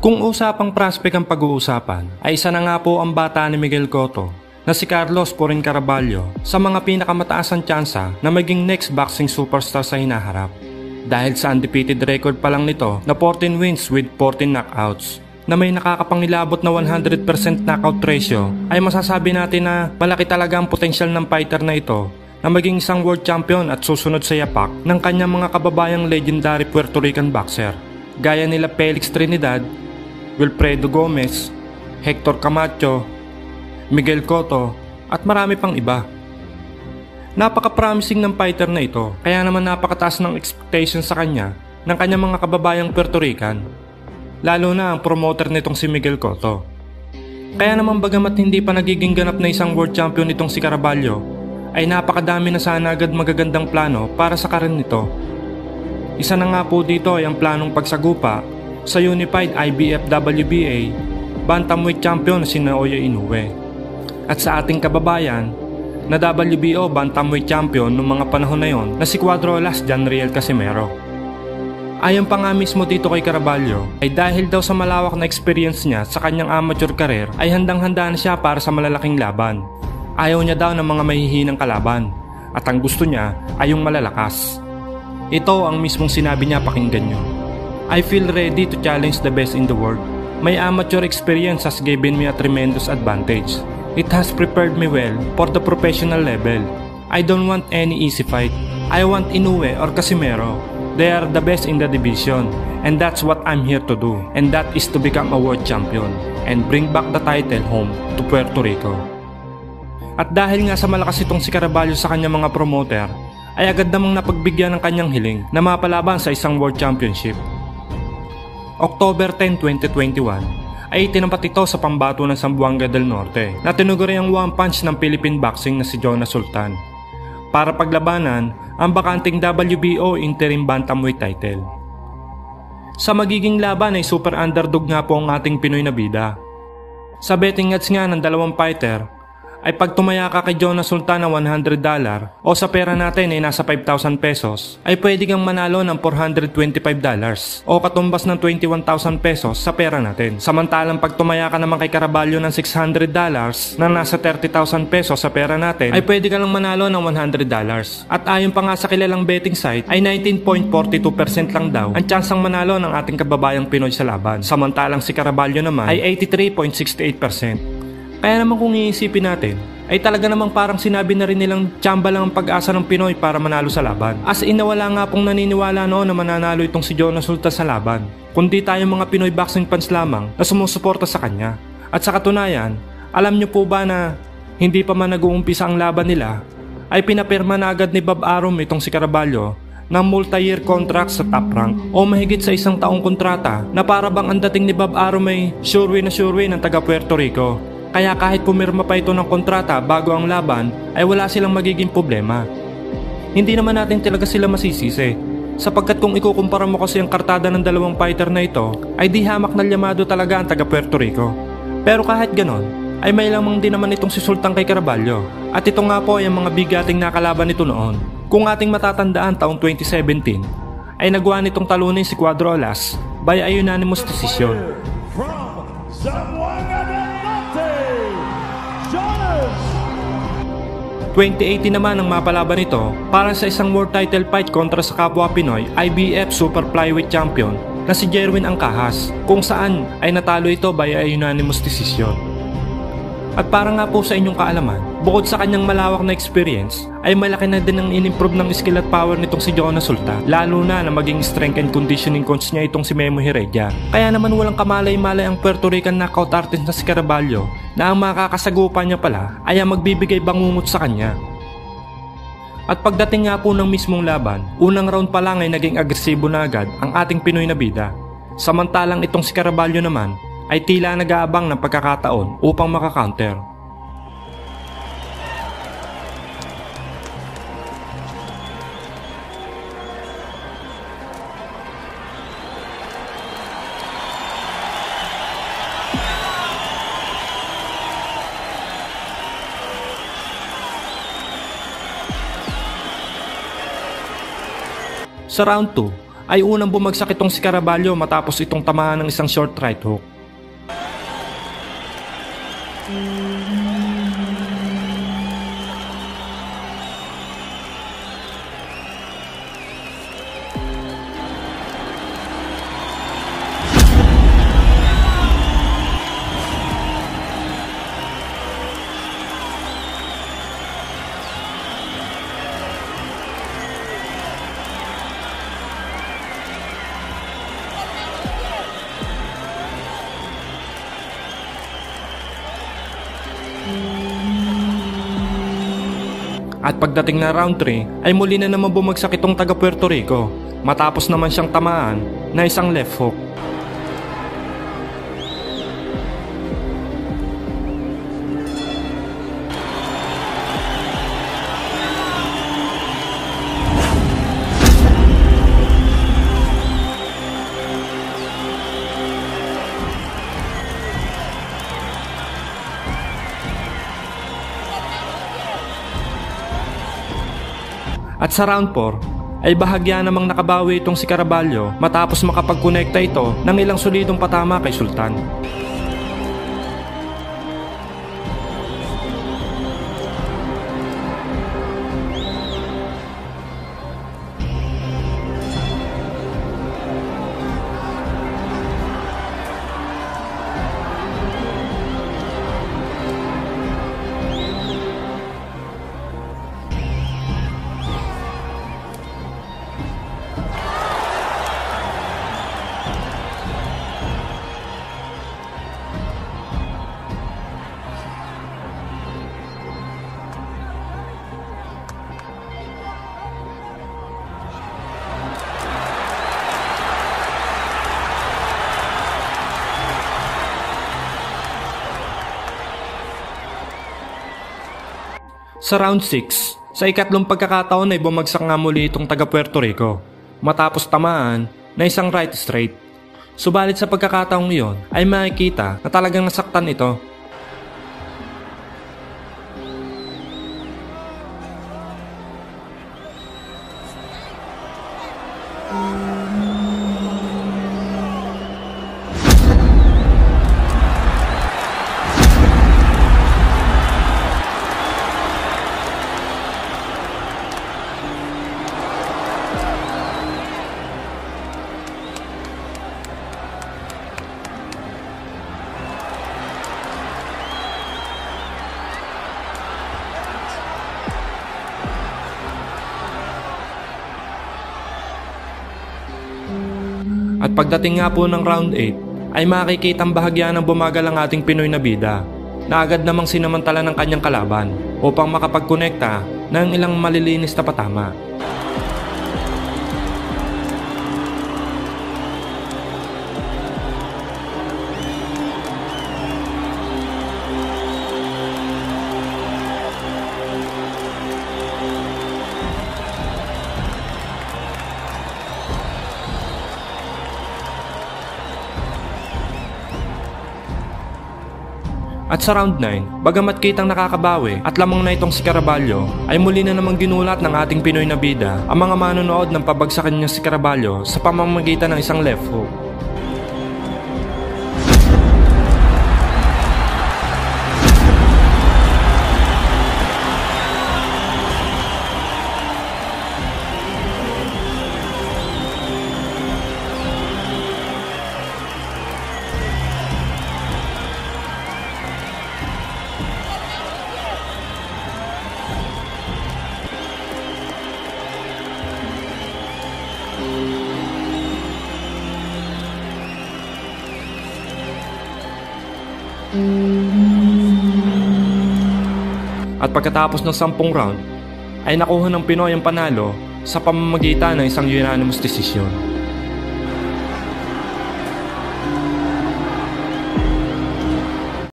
Kung usapang prospect ang pag-uusapan, ay isa na nga po ang bata ni Miguel Cotto na si Carlos Porin Caraballo sa mga pinakamataasan tsansa na maging next boxing superstar sa hinaharap. Dahil sa undefeated record pa lang nito na 14 wins with 14 knockouts, na may nakakapangilabot na 100% knockout ratio, ay masasabi natin na malaki talaga ang potensyal ng fighter na ito na maging isang world champion at susunod sa yapak ng kanyang mga kababayang legendary Puerto Rican boxer, gaya nila Felix Trinidad, Wilfredo Gomez, Hector Camacho, Miguel Cotto at marami pang iba. Napaka-promising ng fighter na ito, kaya naman napakataas ng expectations sa kanya ng kanyang mga kababayang Puerto Rican, lalo na ang promoter nitong si Miguel Cotto. Kaya naman bagamat hindi pa nagiging ganap na isang world champion itong si Caraballo, ay napakadami na sana agad magagandang plano para sa karir nito. Isa na nga po dito ay ang planong pagsagupa sa Unified IBF WBA Bantamweight Champion na si Naoya Inoue, at sa ating kababayan na WBO Bantamweight Champion noong mga panahon na yon na si Cuadrolas Janriel Casimero. Ayon pa nga mismo dito kay Caraballo ay dahil daw sa malawak na experience niya sa kanyang amateur career ay handang-handa na siya para sa malalaking laban. Ayaw niya daw ng mga mahihinang kalaban at ang gusto niya ay yung malalakas. Ito ang mismong sinabi niya, pakinggan niyo. I feel ready to challenge the best in the world. My amateur experience has given me a tremendous advantage. It has prepared me well for the professional level. I don't want any easy fight. I want Inoue or Casimero. They are the best in the division, and that's what I'm here to do. And that is to become a world champion and bring back the title home to Puerto Rico. At dahil nga sa malakas itong si Caraballo sa kanyang mga promoter, ay agad namang napagbigyan ng kanyang hiling na mapalaban sa isang world championship. October 10, 2021 ay itinampat ito sa pambato ng Zamboanga del Norte na tinuguri ang one punch ng Philippine boxing na si Jonas Sultan para paglabanan ang bakanting WBO interim bantamweight title. Sa magiging laban ay super underdog nga po ang ating Pinoy na bida. Sa betting odds nga ng dalawang fighter ay pag tumaya ka kay Jonas Sultan ng $100 o sa pera natin ay nasa 5,000 pesos ay pwede kang manalo ng $425 o katumbas ng 21,000 pesos sa pera natin. Samantalang pag tumaya ka naman kay Caraballo ng $600 na nasa 30,000 pesos sa pera natin ay pwede ka lang manalo ng $100. At ayon pa nga sa kilalang betting site ay 19.42% lang daw ang tsansang manalo ng ating kababayang Pinoy sa laban. Samantalang si Caraballo naman ay 83.68%. Kaya naman kung iisipin natin, ay talaga namang parang sinabi na rin nilang tsamba lang ang pag-asa ng Pinoy para manalo sa laban. As in nawala nga pong naniniwala noon na mananalo itong si Jonas Sultan sa laban, kundi tayong mga Pinoy boxing fans lamang na sumusuporta sa kanya. At sa katunayan, alam nyo po ba na hindi pa man nag-uumpisa ang laban nila, ay pinapirma na agad ni Bob Arum itong si Caraballo ng multi-year contract sa Top Rank o mahigit sa 1 taong kontrata na para bang ang dating ni Bob Arum ay sure win ng taga Puerto Rico. Kaya kahit pumirma pa ito ng kontrata bago ang laban ay wala silang magiging problema. Hindi naman natin talaga sila masisisi, sapagkat kung ikukumpara mo kasi ang kartada ng dalawang fighter na ito ay di hamak na lyamado talaga ang taga Puerto Rico. Pero kahit ganon ay may lamang din naman itong si Sultan kay Caraballo, at ito nga po ay ang mga bigating nakalaban nito noon. Kung ating matatandaan, taong 2017 ay nagawa nitong talunin si Cuadrolas by a unanimous decision. 2018 naman ang mapalaban nito para sa isang world title fight kontra sa kapwa Pinoy IBF Super Flyweight Champion na si Jerwin Angcajas, kung saan ay natalo ito by a unanimous decision. At para nga po sa inyong kaalaman, bukod sa kanyang malawak na experience, ay malaki na din ang in-improve ng skill at power nitong si Jonas Sultan, lalo na maging strength and conditioning coach niya itong si Memo Heredia. Kaya naman walang kamalay-malay ang Puerto Rican knockout artist na si Caraballo na ang makakasagupa niya pala ay ang magbibigay bangungot sa kanya. At pagdating nga po ng mismong laban, unang round pa lang ay naging agresibo na agad ang ating Pinoy na bida. Samantalang itong si Caraballo naman ay tila nag-aabang ng pagkakataon upang makakounter. Sa round 2 ay unang bumagsak itong si Caraballo matapos itong tamaan ng isang short right hook. At pagdating na round 3 ay muli na naman bumagsak itong taga Puerto Rico matapos naman siyang tamaan na isang left hook. At sa round 4 ay bahagya namang nakabawi itong si Caraballo matapos makapagkonekta ito ng ilang solidong patama kay Sultan. Sa round 6, sa ikatlong pagkakataon ay bumagsak nga muli itong taga Puerto Rico matapos tamaan na isang right straight. Subalit sa pagkakataong iyon ay makikita na talagang nasaktan ito. At pagdating nga po ng round 8 ay makikitang bahagya ng bumagal ang ating Pinoy na bida na agad namang sinamantala ng kanyang kalaban upang makapagkonekta ng ilang malilinis na patama. At sa round 9, bagamat kitang nakakabawi at lamang na itong si Caraballo, ay muli na namang ginulat ng ating Pinoy na bida ang mga manonood ng pabagsakan niya si Caraballo sa pamamagitan ng isang left hook. At pagkatapos ng 10 round, ay nakuha ng Pinoy ang panalo sa pamamagitan ng isang unanimous decision.